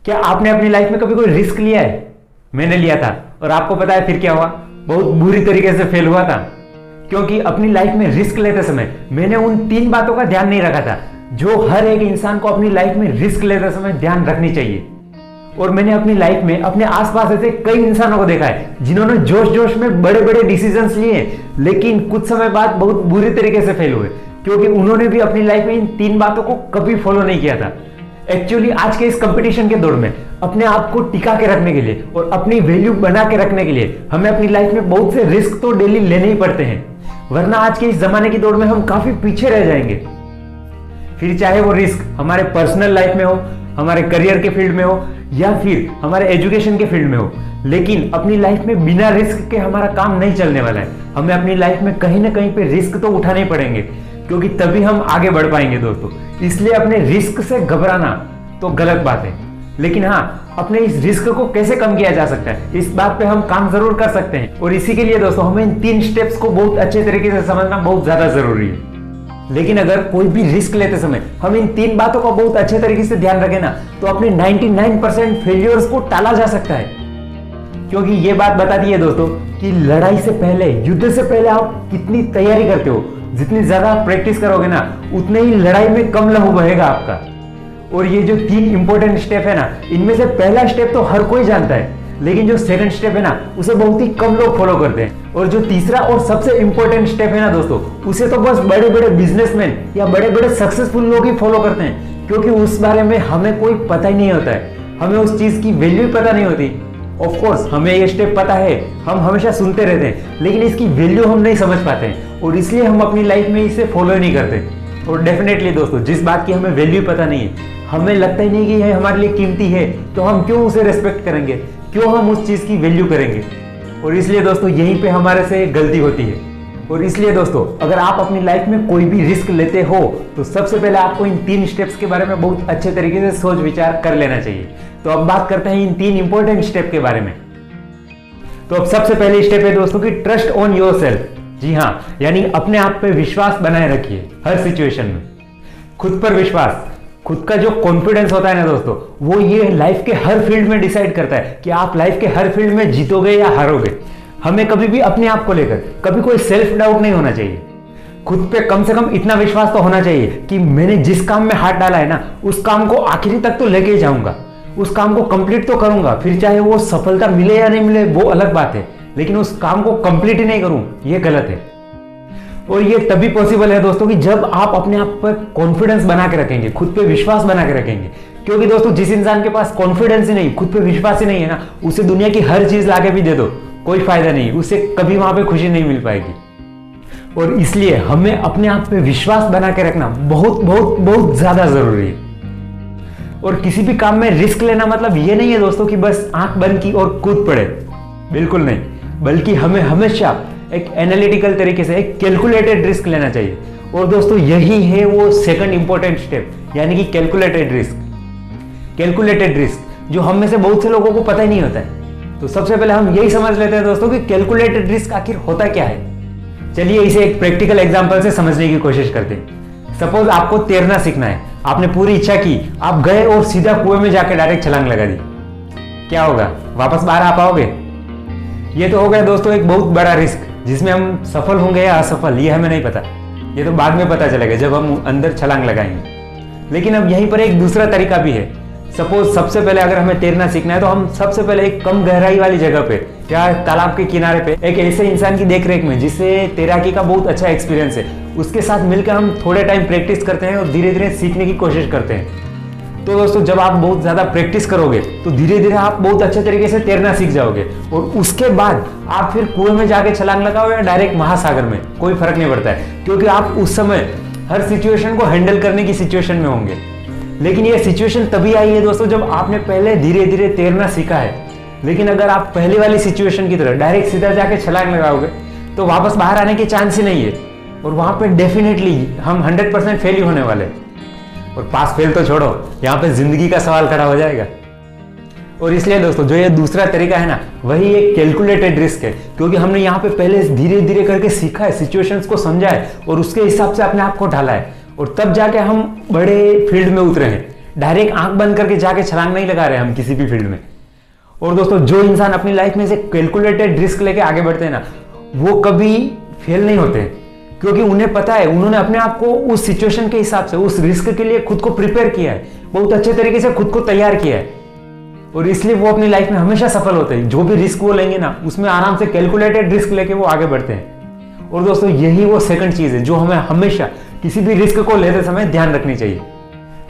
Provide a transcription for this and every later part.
क्या आपने अपनी लाइफ में कभी कोई रिस्क लिया है? मैंने लिया था और आपको पता है फिर क्या हुआ? बहुत बुरी तरीके से फेल हुआ था। क्योंकि अपनी लाइफ में रिस्क लेते समय मैंने उन 3 बातों का ध्यान नहीं रखा था जो हर एक इंसान को अपनी लाइफ में रिस्क लेते समय ध्यान रखनी चाहिए। और मैंने अपनी लाइफ में अपने आसपास ऐसे कई इंसानों को देखा है जिन्होंने जोश जोश में बड़े बड़े डिसीजंस लिए, लेकिन कुछ समय बाद बहुत बुरी तरीके से फेल हुए क्योंकि उन्होंने भी अपनी लाइफ में इन 3 बातों को कभी फॉलो नहीं किया था। एक्चुअली आज के इस कंपटीशन के दौर में अपने आप को टिका के रखने के लिए और अपनी वैल्यू बना के रखने के लिए हमें अपनी लाइफ में बहुत से रिस्क तो डेली लेने ही पड़ते हैं, वरना आज के इस जमाने की दौड़ में हम काफी पीछे रह जाएंगे। फिर चाहे वो रिस्क हमारे पर्सनल लाइफ में हो, हमारे करियर के फील्ड में हो या फिर हमारे एजुकेशन के फील्ड में हो, लेकिन अपनी लाइफ में बिना रिस्क के हमारा काम नहीं चलने वाला है। हमें अपनी लाइफ में कहीं ना कहीं पे रिस्क तो उठाने पड़ेंगे क्योंकि तभी हम आगे बढ़ पाएंगे दोस्तों। इसलिए अपने रिस्क से घबराना तो गलत बात है, लेकिन हाँ, अपने इस रिस्क को कैसे कम किया जा सकता है इस बात पे हम काम जरूर कर सकते हैं। और इसी के लिए दोस्तों हमें इन 3 स्टेप्स को बहुत अच्छे तरीके से समझना बहुत ज्यादा जरूरी है। लेकिन अगर कोई भी रिस्क लेते समय हम इन 3 बातों का बहुत अच्छे तरीके से ध्यान रखें ना, तो अपने 99% फेलियर्स को टाला जा सकता है। क्योंकि ये बात बताती है दोस्तों कि लड़ाई से पहले, युद्ध से पहले आप कितनी तैयारी करते हो, जितनी ज्यादा प्रैक्टिस करोगे ना उतने ही लड़ाई में कम लहू बहेगा आपका। और ये जो 3 इंपॉर्टेंट स्टेप है ना, इनमें से पहला स्टेप तो हर कोई जानता है, लेकिन जो सेकंड स्टेप है ना उसे बहुत ही कम लोग फॉलो करते हैं। और जो तीसरा और सबसे इंपॉर्टेंट स्टेप है ना दोस्तों, उसे तो बस बड़े बड़े बिजनेसमैन या बड़े बड़े सक्सेसफुल लोग ही फॉलो करते हैं, क्योंकि उस बारे में हमें कोई पता ही नहीं होता है, हमें उस चीज की वैल्यू पता नहीं होती। ऑफ कोर्स हमें ये स्टेप पता है, हम हमेशा सुनते रहते हैं, लेकिन इसकी वैल्यू हम नहीं समझ पाते हैं और इसलिए हम अपनी लाइफ में इसे फॉलो नहीं करते। और डेफिनेटली दोस्तों जिस बात की हमें वैल्यू पता नहीं है, हमें लगता ही नहीं कि यह हमारे लिए कीमती है, तो हम क्यों उसे रेस्पेक्ट करेंगे, क्यों हम उस चीज की वैल्यू करेंगे। और इसलिए दोस्तों यहीं पे हमारे से गलती होती है। और इसलिए दोस्तों अगर आप अपनी लाइफ में कोई भी रिस्क लेते हो तो सबसे पहले आपको इन 3 स्टेप्स के बारे में बहुत अच्छे तरीके से सोच विचार कर लेना चाहिए। तो अब बात करते हैं इन 3 इंपॉर्टेंट स्टेप के बारे में। तो अब सबसे पहले स्टेप है दोस्तों कि ट्रस्ट ऑन योरसेल्फ। जी हाँ, यानी अपने आप पे विश्वास बनाए रखिए हर सिचुएशन में। खुद पर विश्वास, खुद का जो कॉन्फिडेंस होता है ना दोस्तों, वो ये लाइफ के हर फील्ड में डिसाइड करता है कि आप लाइफ के हर फील्ड में जीतोगे या हारोगे। हमें कभी भी अपने आप को लेकर कभी कोई सेल्फ डाउट नहीं होना चाहिए। खुद पे कम से कम इतना विश्वास तो होना चाहिए कि मैंने जिस काम में हाथ डाला है ना, उस काम को आखिरी तक तो लेके जाऊंगा, उस काम को कंप्लीट तो करूंगा। फिर चाहे वो सफलता मिले या नहीं मिले वो अलग बात है, लेकिन उस काम को कंप्लीट ही नहीं करूं ये गलत है। और ये तभी पॉसिबल है दोस्तों कि जब आप अपने आप पर कॉन्फिडेंस बना के रखेंगे, खुद पे विश्वास बना के रखेंगे। क्योंकि दोस्तों जिस इंसान के पास कॉन्फिडेंस ही नहीं, खुद पे विश्वास ही नहीं है ना, उसे दुनिया की हर चीज लाके भी दे दो कोई फायदा नहीं, उसे कभी वहां पे खुशी नहीं मिल पाएगी। और इसलिए हमें अपने आप पे विश्वास बना के रखना बहुत बहुत बहुत ज्यादा जरूरी है। और किसी भी काम में रिस्क लेना मतलब ये नहीं है दोस्तों कि बस आंख बंद की और कूद पड़े, बिल्कुल नहीं, बल्कि हमें हमेशा एक एनालिटिकल तरीके से एक कैलकुलेटेड रिस्क लेना चाहिए। और दोस्तों यही है वो सेकंड इंपॉर्टेंट स्टेप, यानी कि कैलकुलेटेड रिस्क। कैलकुलेटेड रिस्क जो हम में से बहुत से लोगों को पता ही नहीं होता है। तो सबसे पहले हम यही समझ लेते हैं दोस्तों कि कैलकुलेटेड रिस्क आखिर होता क्या है। चलिए इसे एक प्रैक्टिकल एग्जांपल से समझने की कोशिश करते हैं। सपोज आपको तैरना सीखना है, आपने पूरी इच्छा की, आप गए और सीधा कुएं में जाके डायरेक्ट छलांग लगा दी। क्या होगा? वापस बाहर आ पाओगे? ये तो हो गया दोस्तों एक बहुत बड़ा रिस्क, जिसमें हम सफल होंगे या असफल ये हमें नहीं पता, ये तो बाद में पता चलेगा जब हम अंदर छलांग लगाएंगे। लेकिन अब यहीं पर एक दूसरा तरीका भी है। सपोज सबसे पहले अगर हमें तैरना सीखना है तो हम सबसे पहले एक कम गहराई वाली जगह पे या तालाब के किनारे पे एक ऐसे इंसान की देखरेख में जिससे तैराकी का बहुत अच्छा एक्सपीरियंस है, उसके साथ मिलकर हम थोड़े टाइम प्रैक्टिस करते हैं और धीरे धीरे सीखने की कोशिश करते हैं। तो दोस्तों जब आप बहुत ज्यादा प्रैक्टिस करोगे तो धीरे धीरे आप बहुत अच्छे तरीके से तैरना सीख जाओगे और उसके बाद आप फिर कुएं में जाके छलांग लगाओ या डायरेक्ट महासागर में, कोई फर्क नहीं पड़ता है, क्योंकि आप उस समय हर सिचुएशन को हैंडल करने की सिचुएशन में होंगे। लेकिन ये सिचुएशन तभी आई है दोस्तों जब आपने पहले धीरे धीरे तैरना सीखा है। लेकिन अगर आप पहले वाली सिचुएशन की तरह डायरेक्ट सीधा जाके छलांग लगाओगे तो वापस बाहर आने के चांस ही नहीं है, और वहां पे डेफिनेटली हम 100% फेल ही होने वाले। और पास फेल तो छोड़ो, यहाँ पे जिंदगी का सवाल खड़ा हो जाएगा। और इसलिए दोस्तों जो ये दूसरा तरीका है ना, वही एक कैलकुलेटेड रिस्क है, क्योंकि हमने यहाँ पे पहले धीरे धीरे करके सीखा है, सिचुएशंस को समझा है और उसके हिसाब से अपने आप को ढाला है, और तब जाके हम बड़े फील्ड में उतरे हैं। डायरेक्ट आंख बंद करके जाके छलांग नहीं लगा रहे हम किसी भी फील्ड में। और दोस्तों जो इंसान अपनी लाइफ में से कैलकुलेटेड रिस्क लेके आगे बढ़ते हैं ना, वो कभी फेल नहीं होते, क्योंकि उन्हें पता है, उन्होंने अपने आप को उस सिचुएशन के हिसाब से, उस रिस्क के लिए खुद को प्रिपेयर किया है, बहुत अच्छे तरीके से खुद को तैयार किया है, और इसलिए वो अपनी लाइफ में हमेशा सफल होते हैं। जो भी रिस्क वो लेंगे ना, उसमें आराम से कैलकुलेटेड रिस्क लेके वो आगे बढ़ते हैं। और दोस्तों यही वो सेकंड चीज है जो हमें हमेशा किसी भी रिस्क को लेते समय ध्यान रखनी चाहिए।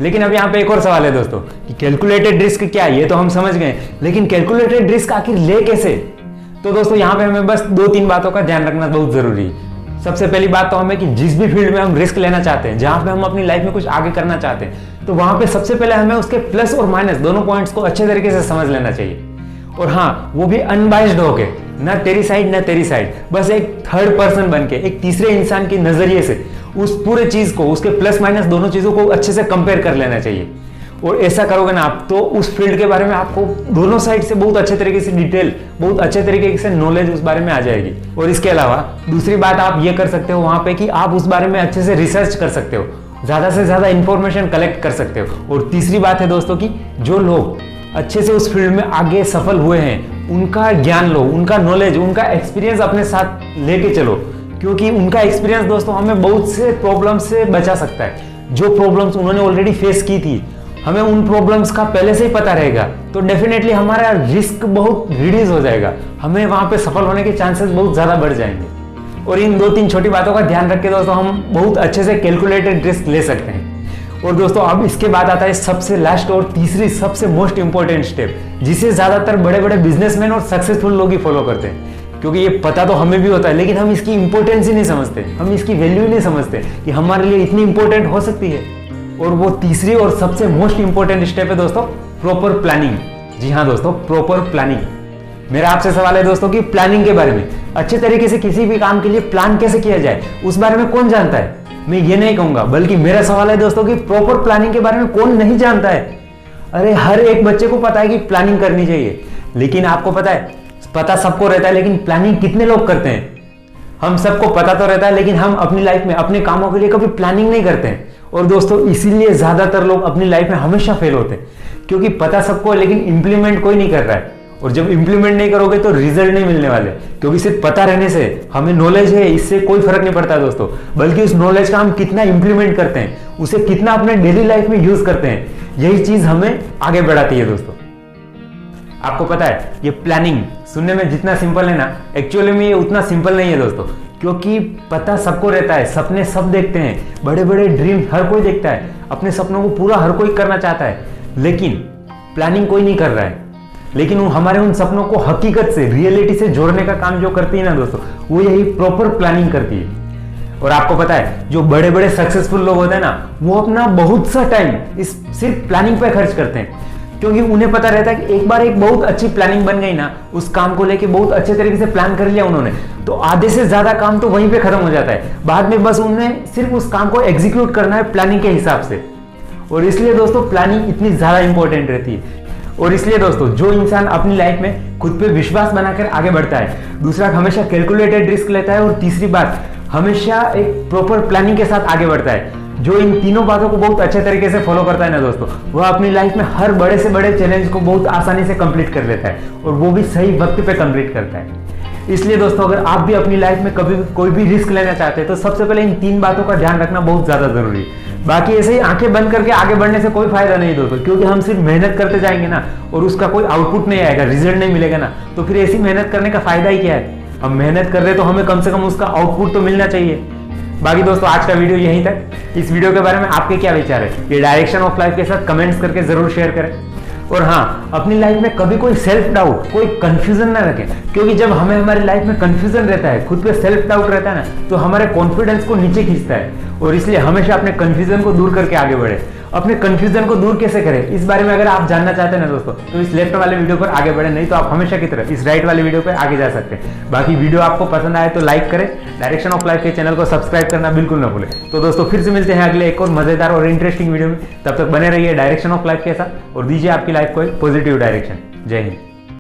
लेकिन अब यहाँ पे एक और सवाल है दोस्तों कि कैलकुलेटेड रिस्क क्या है, ये तो हम समझ गए, लेकिन कैलकुलेटेड रिस्क आखिर ले कैसे? तो दोस्तों यहाँ पे हमें बस 2-3 बातों का ध्यान रखना बहुत जरूरी है। सबसे पहली बात तो हमें कि जिस भी फील्ड में हम रिस्क लेना चाहते हैं, जहां पे हम अपनी लाइफ में कुछ आगे करना चाहते हैं, तो वहां पे सबसे पहले हमें उसके प्लस और माइनस दोनों पॉइंट्स को अच्छे तरीके से समझ लेना चाहिए। और हाँ, वो भी अनबाइस्ड होके, ना तेरी साइड ना तेरी साइड, बस एक थर्ड पर्सन बन के, एक तीसरे इंसान के नजरिए से उस पूरे चीज को, उसके प्लस माइनस दोनों चीजों को अच्छे से कंपेयर कर लेना चाहिए। और ऐसा करोगे ना आप, तो उस फील्ड के बारे में आपको दोनों साइड से बहुत अच्छे तरीके से डिटेल, बहुत अच्छे तरीके से नॉलेज उस बारे में आ जाएगी। और इसके अलावा दूसरी बात आप ये कर सकते हो वहां पे कि आप उस बारे में अच्छे से रिसर्च कर सकते हो, ज्यादा से ज्यादा इंफॉर्मेशन कलेक्ट कर सकते हो। और तीसरी बात है दोस्तों कि जो लोग अच्छे से उस फील्ड में आगे सफल हुए हैं, उनका ज्ञान लो, उनका नॉलेज, उनका एक्सपीरियंस अपने साथ लेके चलो, क्योंकि उनका एक्सपीरियंस दोस्तों हमें बहुत से प्रॉब्लम से बचा सकता है। जो प्रॉब्लम्स उन्होंने ऑलरेडी फेस की थी, हमें उन प्रॉब्लम्स का पहले से ही पता रहेगा, तो डेफिनेटली हमारा रिस्क बहुत रिड्यूस हो जाएगा, हमें वहां पे सफल होने के चांसेस बहुत ज्यादा बढ़ जाएंगे। और इन 2-3 छोटी बातों का ध्यान रख के दोस्तों हम बहुत अच्छे से कैलकुलेटेड रिस्क ले सकते हैं। और दोस्तों अब इसके बाद आता है सबसे लास्ट और तीसरी सबसे मोस्ट इंपॉर्टेंट स्टेप, जिसे ज्यादातर बड़े बड़े बिजनेसमैन और सक्सेसफुल लोग ही फॉलो करते हैं। क्योंकि ये पता तो हमें भी होता है, लेकिन हम इसकी इंपॉर्टेंस ही नहीं समझते, हम इसकी वैल्यू ही नहीं समझते कि हमारे लिए इतनी इंपॉर्टेंट हो सकती है। और वो तीसरी और सबसे मोस्ट इंपॉर्टेंट स्टेप है दोस्तों प्रॉपर प्लानिंग। जी हाँ दोस्तों, प्रॉपर प्लानिंग। मेरा आपसे सवाल है दोस्तों कि प्लानिंग के बारे में, अच्छे तरीके से किसी भी काम के लिए प्लान कैसे किया जाए, उस बारे में कौन जानता है? मैं ये नहीं कहूंगा, बल्कि मेरा सवाल है दोस्तों कि प्रॉपर प्लानिंग के बारे में कौन नहीं जानता है? अरे हर एक बच्चे को पता है कि प्लानिंग करनी चाहिए, लेकिन आपको पता है, पता सबको रहता है, लेकिन प्लानिंग कितने लोग करते हैं? हम सबको पता तो रहता है, लेकिन हम अपनी लाइफ में अपने कामों के लिए कभी प्लानिंग नहीं करते हैं। और दोस्तों इसीलिए ज्यादातर लोग अपनी लाइफ में हमेशा फेल होते हैं, क्योंकि पता सबको है लेकिन इंप्लीमेंट कोई नहीं कर रहा है। और जब इंप्लीमेंट नहीं करोगे तो रिजल्ट नहीं मिलने वाले, क्योंकि सिर्फ पता रहने से, हमें नॉलेज है इससे कोई फर्क नहीं पड़ता दोस्तों, बल्कि उस नॉलेज का हम कितना इंप्लीमेंट करते हैं, उसे कितना अपने डेली लाइफ में यूज करते हैं, यही चीज हमें आगे बढ़ाती है दोस्तों। आपको पता है ये प्लानिंग सुनने में जितना सिंपल है ना, एक्चुअली में ये उतना सिंपल नहीं है दोस्तों, क्योंकि पता सबको रहता है, सपने सब देखते हैं, बड़े बड़े ड्रीम हर कोई देखता है, अपने सपनों को पूरा हर कोई करना चाहता है, लेकिन प्लानिंग कोई नहीं कर रहा है। लेकिन हमारे उन सपनों को हकीकत से, रियलिटी से जोड़ने का काम जो करती है ना दोस्तों, वो यही प्रॉपर प्लानिंग करती है। और आपको पता है जो बड़े बड़े सक्सेसफुल लोग होते हैं ना, वो अपना बहुत सा टाइम इस सिर्फ प्लानिंग पे खर्च करते हैं, क्योंकि उन्हें पता रहता है कि एक बार एक बहुत अच्छी प्लानिंग बन गई ना, उस काम को लेके बहुत अच्छे तरीके से प्लान कर लिया उन्होंने, तो आधे से ज्यादा काम तो वहीं पे खत्म हो जाता है। बाद में बस उन्हें सिर्फ उस काम को एग्जीक्यूट करना है प्लानिंग के हिसाब से। और इसलिए दोस्तों प्लानिंग इतनी ज्यादा इंपॉर्टेंट रहती है। और इसलिए दोस्तों जो इंसान अपनी लाइफ में खुद पे विश्वास बनाकर आगे बढ़ता है, दूसरा हमेशा कैलकुलेटेड रिस्क लेता है, और तीसरी बात हमेशा एक प्रॉपर प्लानिंग के साथ आगे बढ़ता है, जो इन तीनों बातों को बहुत अच्छे तरीके से फॉलो करता है ना दोस्तों, वह अपनी लाइफ में हर बड़े से बड़े चैलेंज को बहुत आसानी से कंप्लीट कर लेता है, और वो भी सही वक्त पे कंप्लीट करता है। इसलिए दोस्तों अगर आप भी अपनी लाइफ में कभी कोई भी रिस्क लेना चाहते हैं, तो सबसे पहले इन 3 बातों का ध्यान रखना बहुत ज्यादा जरूरी है। बाकी ऐसे ही आंखें बंद करके आगे बढ़ने से कोई फायदा नहीं दोस्तों, क्योंकि हम सिर्फ मेहनत करते जाएंगे ना, और उसका कोई आउटपुट नहीं आएगा, रिजल्ट नहीं मिलेगा ना, तो फिर ऐसी मेहनत करने का फायदा ही क्या है? हम मेहनत कर रहे तो हमें कम से कम उसका आउटपुट तो मिलना चाहिए। बाकी दोस्तों आज का वीडियो यहीं तक। इस वीडियो के बारे में आपके क्या विचार है, ये डायरेक्शन ऑफ लाइफ के साथ कमेंट्स करके जरूर शेयर करें। और हाँ, अपनी लाइफ में कभी कोई सेल्फ डाउट, कोई कंफ्यूजन ना रखें, क्योंकि जब हमें हमारी लाइफ में कंफ्यूजन रहता है, खुद पे सेल्फ डाउट रहता है ना, तो हमारे कॉन्फिडेंस को नीचे खींचता है। और इसलिए हमेशा अपने कंफ्यूजन को दूर करके आगे बढ़े। अपने कंफ्यूजन को दूर कैसे करें, इस बारे में अगर आप जानना चाहते हैं ना दोस्तों, तो इस लेफ्ट वाले वीडियो पर आगे बढ़े, नहीं तो आप हमेशा की तरह इस राइट वाले वीडियो पर आगे जा सकते हैं। बाकी वीडियो आपको पसंद आए तो लाइक करें, डायरेक्शन ऑफ लाइफ के चैनल को सब्सक्राइब करना बिल्कुल ना भूलें। तो दोस्तों फिर से मिलते हैं अगले एक और मजेदार और इंटरेस्टिंग वीडियो में, तब तक बने रहिए डायरेक्शन ऑफ लाइफ के साथ और दीजिए आपकी लाइफ को एक पॉजिटिव डायरेक्शन। जय हिंद।